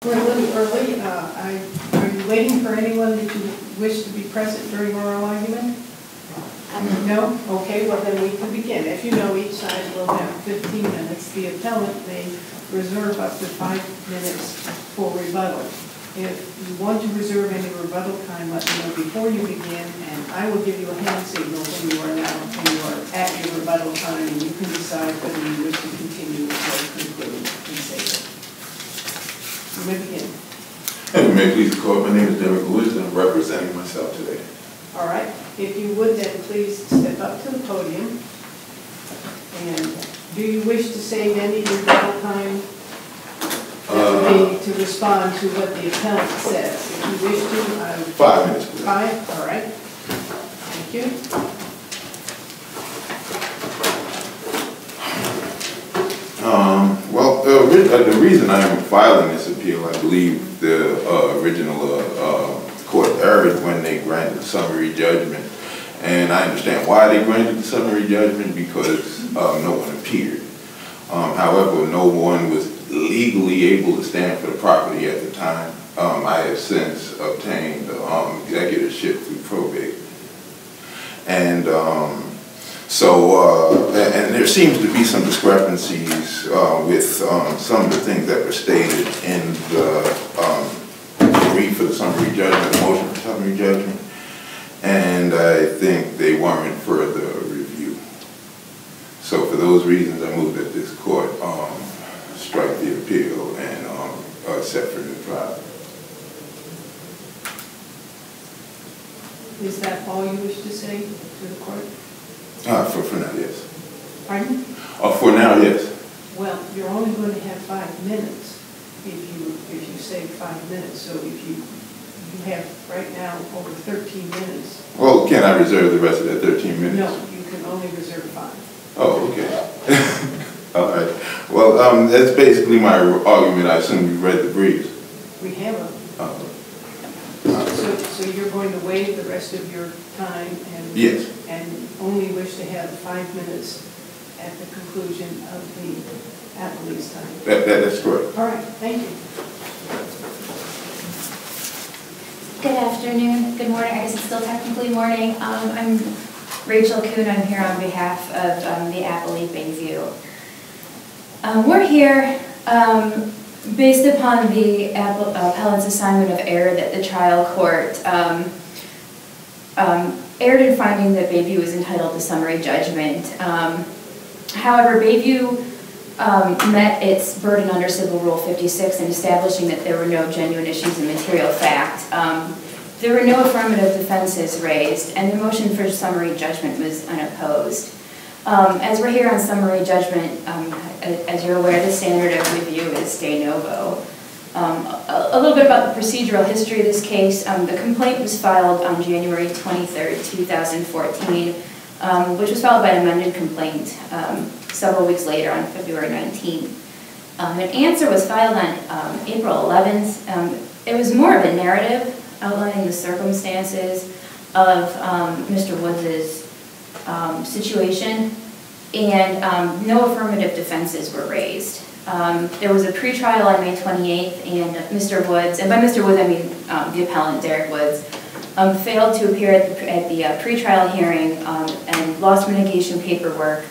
We're a little early. Are you waiting for anyone that you wish to be present during oral argument? No? Okay, well then we can begin. As you know, each side will have 15 minutes. The appellant may reserve up to 5 minutes for rebuttal. If you want to reserve any rebuttal time, let me know before you begin, and I will give you a hand signal when you are at your rebuttal time, and you can decide whether you wish to continue or conclude and say it. You may begin. Hey, may I please call? My name is Derek Lewis, and I'm representing myself today. All right. If you would then please step up to the podium. And do you wish to save any rebuttal time to respond to what the appellant says? If you wish to, 5 minutes, please. 5? All right. Thank you. Well, the reason I am filing this appeal, I believe the original court erred when they granted summary judgment. And I understand why they granted the summary judgment, because no one appeared. However, no one was legally able to stand for the property at the time. I have since obtained executorship through probate. And and there seems to be some discrepancies with some of the things that were stated in the brief for the summary judgment, the motion for summary judgment. And I think they warrant further review. So for those reasons, I move that this court strike the appeal and set for new trial. Is that all you wish to say to the court? For now, yes. Pardon? For now, yes. Well, you're only going to have 5 minutes if you say 5 minutes. So if you have right now over 13 minutes. Well, can I reserve the rest of that 13 minutes? No, you can only reserve 5. Oh, okay. All right. Well, that's basically my argument. I assume you read the briefs. We have them. So you're going to waive the rest of your time and yes, and only wish to have 5 minutes at the conclusion of the appellee's time. That's correct. All right. Thank you. Good afternoon, good morning, I guess it's still technically morning. I'm Rachel Kuhn, I'm here on behalf of the appellee Bayview. We're here based upon the appellant's assignment of error that the trial court erred in finding that Bayview was entitled to summary judgment. However, Bayview met its burden under Civil Rule 56 in establishing that there were no genuine issues of material fact. There were no affirmative defenses raised, and the motion for summary judgment was unopposed. As we're here on summary judgment, as you're aware, the standard of review is de novo. A little bit about the procedural history of this case. The complaint was filed on January 23rd, 2014, which was followed by an amended complaint several weeks later on February 19th. An answer was filed on April 11th. It was more of a narrative outlining the circumstances of Mr. Woods' situation, and no affirmative defenses were raised. There was a pretrial on May 28th, and Mr. Woods, and by Mr. Woods I mean the appellant, Derek Woods, failed to appear at the pretrial hearing and lost mitigation paperwork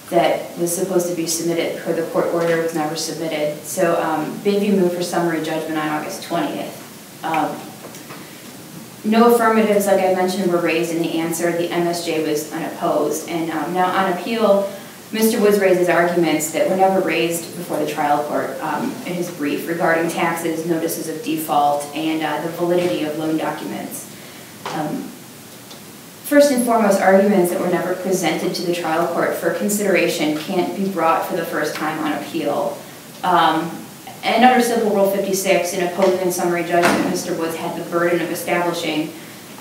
that was supposed to be submitted per the court order was never submitted. So Bayview moved for summary judgment on August 20th. No affirmatives, like I mentioned, were raised in the answer. The MSJ was unopposed. And now on appeal, Mr. Woods raises arguments that were never raised before the trial court in his brief regarding taxes, notices of default, and the validity of loan documents. First and foremost, arguments that were never presented to the trial court for consideration can't be brought for the first time on appeal. And under Civil Rule 56, in opposing summary judgment, Mr. Woods had the burden of establishing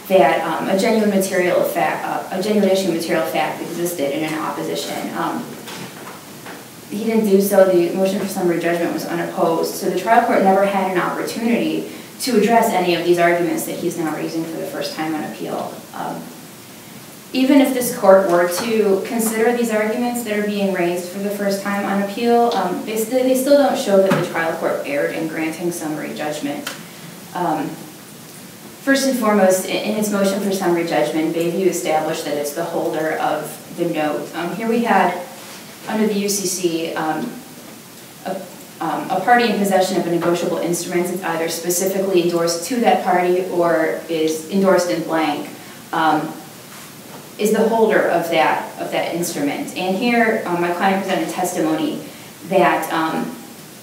that a genuine issue of material fact existed in an opposition. He didn't do so. The motion for summary judgment was unopposed. So the trial court never had an opportunity to address any of these arguments that he's now raising for the first time on appeal. even if this court were to consider these arguments that are being raised for the first time on appeal, they still don't show that the trial court erred in granting summary judgment. First and foremost, in its motion for summary judgment, Bayview established that it's the holder of the note. Here we had, under the UCC, a party in possession of a negotiable instrument that's either specifically endorsed to that party or is endorsed in blank, is the holder of that instrument. And here, my client presented testimony that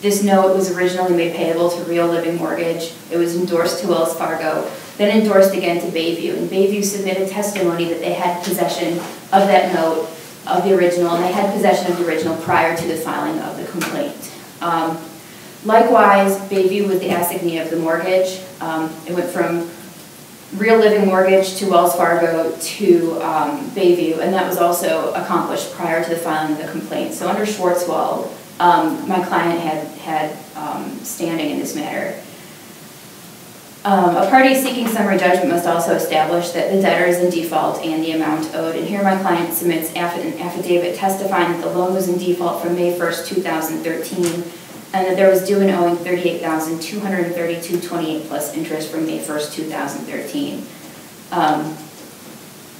this note was originally made payable to Real Living Mortgage. It was endorsed to Wells Fargo, then endorsed again to Bayview. And Bayview submitted testimony that they had possession of that note, of the original, and they had possession of the original prior to the filing of the complaint. Likewise, Bayview was the assignee of the mortgage. It went from Real Living Mortgage to Wells Fargo to Bayview, and that was also accomplished prior to the filing of the complaint. So under Schwartzwald, my client had standing in this matter. A party seeking summary judgment must also establish that the debtor is in default and the amount owed. And here my client submits an affidavit testifying that the loan was in default from May 1st, 2013, and that there was due and owing $38,232.28 plus interest from May 1st, 2013.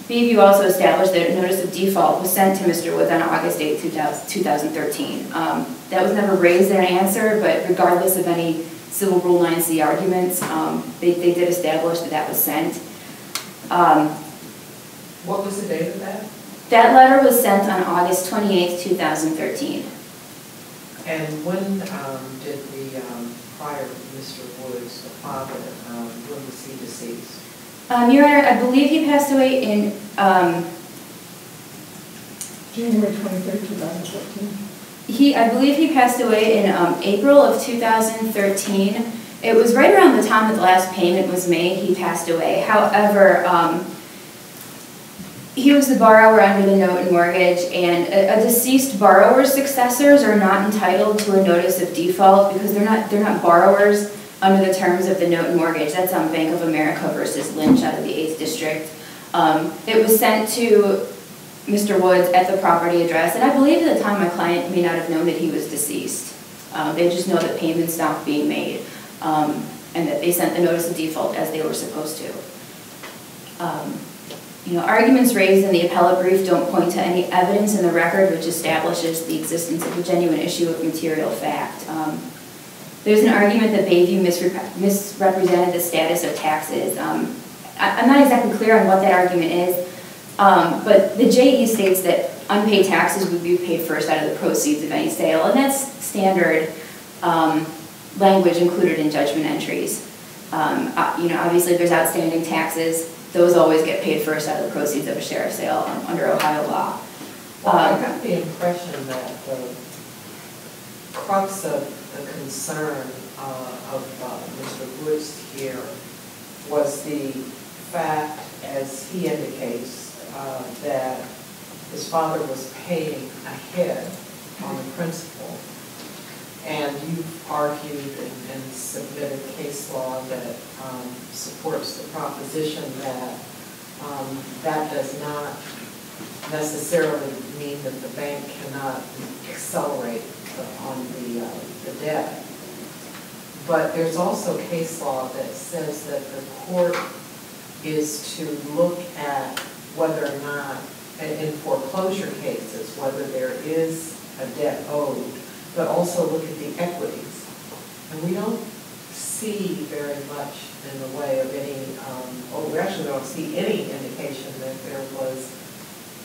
Bayview also established that a notice of default was sent to Mr. Woods on August 8, 2013. That was never raised in an answer, but regardless of any Civil Rule 9C arguments, they did establish that that was sent. What was the date of that? That letter was sent on August 28, 2013. And when did the prior Mr. Woods, the father, when was he deceased? Your Honor, I believe he passed away in January 23rd, 2014. I believe he passed away in April of 2013. It was right around the time that the last payment was made, he passed away. However, he was the borrower under the note and mortgage, and a deceased borrower's successors are not entitled to a notice of default because they're not borrowers under the terms of the note and mortgage. That's on Bank of America versus Lynch out of the 8th District. It was sent to Mr. Woods at the property address, and I believe at the time my client may not have known that he was deceased. They just know that payments stopped being made, and that they sent the notice of default as they were supposed to. Arguments raised in the appellate brief don't point to any evidence in the record which establishes the existence of a genuine issue of material fact. There's an argument that Bayview misrepresented the status of taxes. I'm not exactly clear on what that argument is, but the JE states that unpaid taxes would be paid first out of the proceeds of any sale, and that's standard language included in judgment entries. Obviously, if there's outstanding taxes, those always get paid first out of the proceeds of a sheriff's sale under Ohio law. Well, I got the impression that the crux of the concern of Mr. Woods here was the fact, as he indicates, that his father was paying ahead on the principal. And you've argued and submitted case law that supports the proposition that that does not necessarily mean that the bank cannot accelerate on the debt. But there's also case law that says that the court is to look at whether or not, in foreclosure cases, whether there is a debt owed, but also look at the equities. And we don't see very much in the way of any, we actually don't see any indication that there was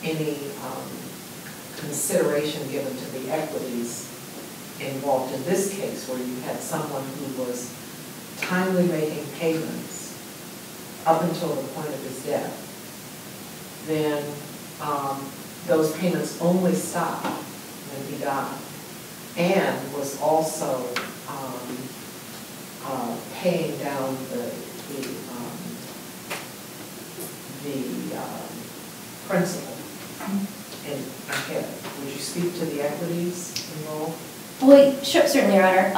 any consideration given to the equities involved in this case, where you had someone who was timely making payments up until the point of his death. Then those payments only stopped when he died, and was also paying down the principal ahead. Would you speak to the equities involved? Well, sure, certainly, Your Honor.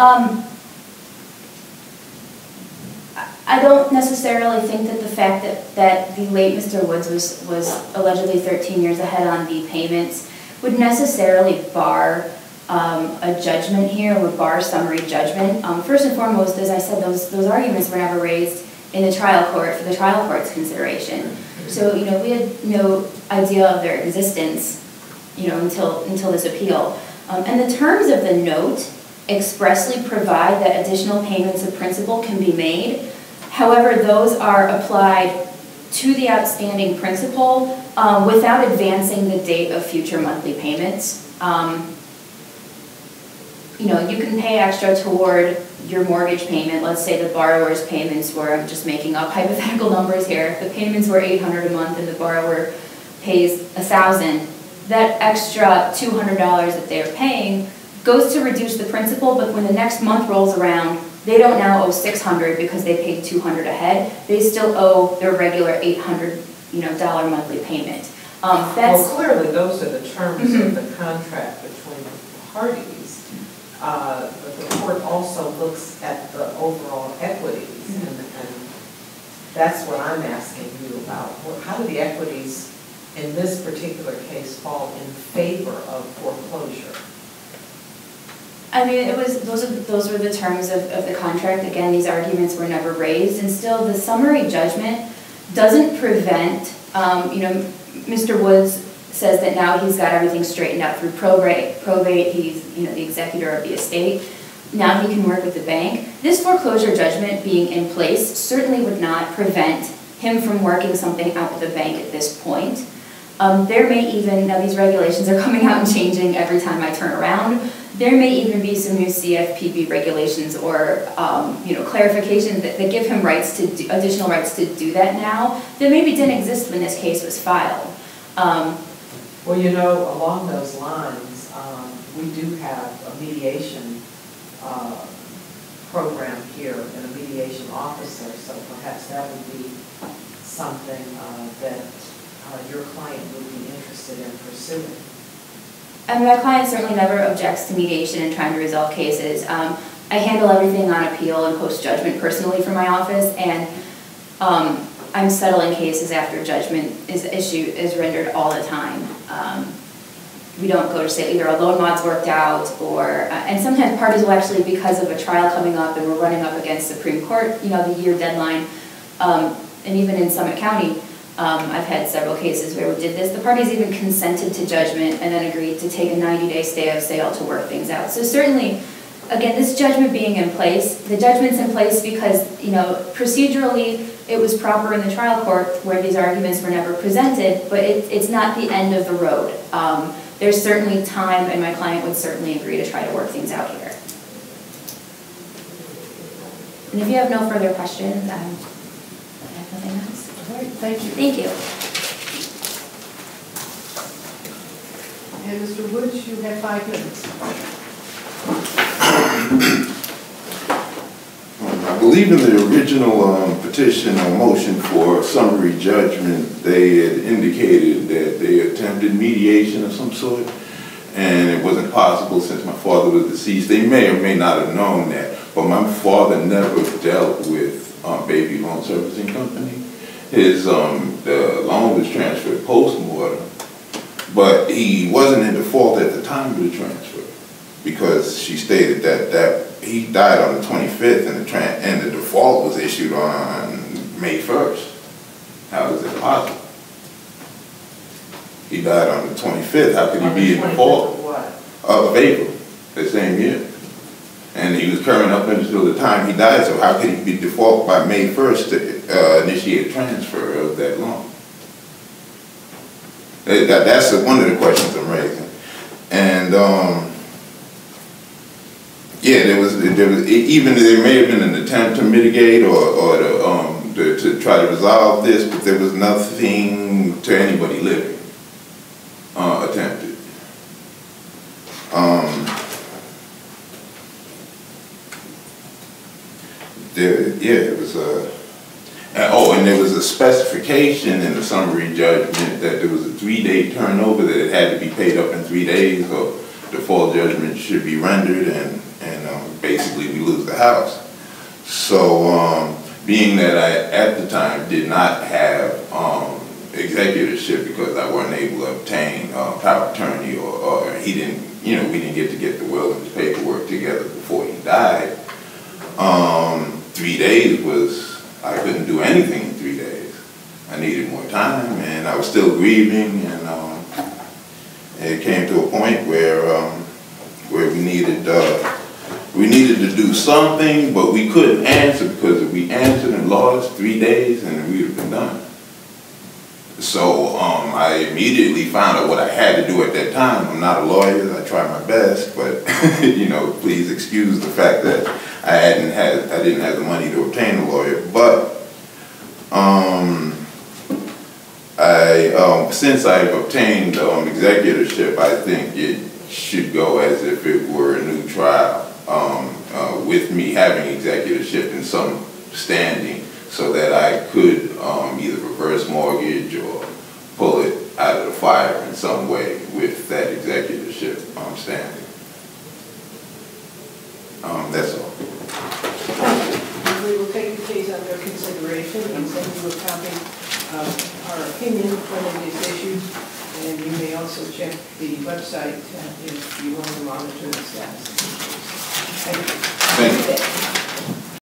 I don't necessarily think that the fact that the late Mr. Woods was allegedly 13 years ahead on the payments would necessarily bar a judgment here, would bar summary judgment. First and foremost, as I said, those arguments were never raised in the trial court for the trial court's consideration. So, you know, we had no idea of their existence, you know, until this appeal. And the terms of the note expressly provide that additional payments of principal can be made. However, those are applied to the outstanding principal without advancing the date of future monthly payments. You know, you can pay extra toward your mortgage payment. Let's say the borrower's payments were, I'm just making up hypothetical numbers here, if the payments were $800 a month and the borrower pays $1,000, that extra $200 that they're paying goes to reduce the principal, but when the next month rolls around, they don't now owe $600 because they paid $200 ahead. They still owe their regular $800, you know, monthly payment. Well, clearly those are the terms of the contract between the parties. But the court also looks at the overall equities, and that's what I'm asking you about. How do the equities in this particular case fall in favor of foreclosure? I mean, those were the terms of the contract. Again, these arguments were never raised, and still the summary judgment doesn't prevent, you know, Mr. Woods says that now he's got everything straightened out through probate, he's, you know, the executor of the estate. Now he can work with the bank. This foreclosure judgment being in place certainly would not prevent him from working something out with the bank at this point. There may even, now these regulations are coming out and changing every time I turn around, there may even be some new CFPB regulations or you know, clarifications that give him rights to additional rights to do that now that maybe didn't exist when this case was filed. Well, you know, along those lines, we do have a mediation program here and a mediation officer, so perhaps that would be something that your client would be interested in pursuing. I mean, my client certainly never objects to mediation and trying to resolve cases. I handle everything on appeal and post-judgment personally for my office, and I'm settling cases after judgment is rendered all the time. We don't go to say either a loan mod's worked out or, and sometimes parties will actually, because of a trial coming up and we're running up against Supreme Court, you know, the year deadline, and even in Summit County, I've had several cases where we did this. The parties even consented to judgment and then agreed to take a 90-day stay of sale to work things out. So certainly, again, this judgment being in place, the judgment's in place because, you know, procedurally it was proper in the trial court where these arguments were never presented, but it's not the end of the road. There's certainly time, and my client would certainly agree to try to work things out here. And if you have no further questions, I have nothing else. All right, thank you. Thank you. And Mr. Woods, you have 5 minutes. I believe in the original petition or motion for summary judgment, they had indicated that they attempted mediation of some sort, and it wasn't possible since my father was deceased. They may or may not have known that, but my father never dealt with Bayview Loan Servicing Company. His the loan was transferred post-mortem, but he wasn't in default at the time of the transfer because she stated that he died on the 25th and the default was issued on May 1st. How is it possible? He died on the 25th. How could he be in default? Of what? Of April, the same year. And he was current up until the time he died, so how could he be default by May 1st to initiate a transfer of that loan? That's one of the questions I'm raising. And yeah, there was even there may have been an attempt to mitigate or to try to resolve this, but there was nothing to anybody living attempted. It was and there was a specification in the summary judgment that there was a 3-day turnover, that it had to be paid up in 3 days or default judgment should be rendered, and basically we lose the house. So being that I, at the time, did not have executorship because I wasn't able to obtain power of attorney, or he didn't, we didn't get the will and his paperwork together before he died. 3 days was, I couldn't do anything in 3 days. I needed more time, and I was still grieving, and it came to a point where we needed to do something, but we couldn't answer, because if we answered and lost 3 days, and we would have been done. So I immediately found out what I had to do at that time. I'm not a lawyer. I tried my best, but please excuse the fact that I didn't have the money to obtain a lawyer. But since I've obtained executorship, I think it should go as if it were a new trial, with me having executorship in some standing, so that I could either reverse mortgage or pull it out of the fire in some way with that executorship standing. That's all. We will take the case under consideration and send you a copy of our opinion when it is issued, and you may also check the website if you want to monitor the status. Thank you. Thank you.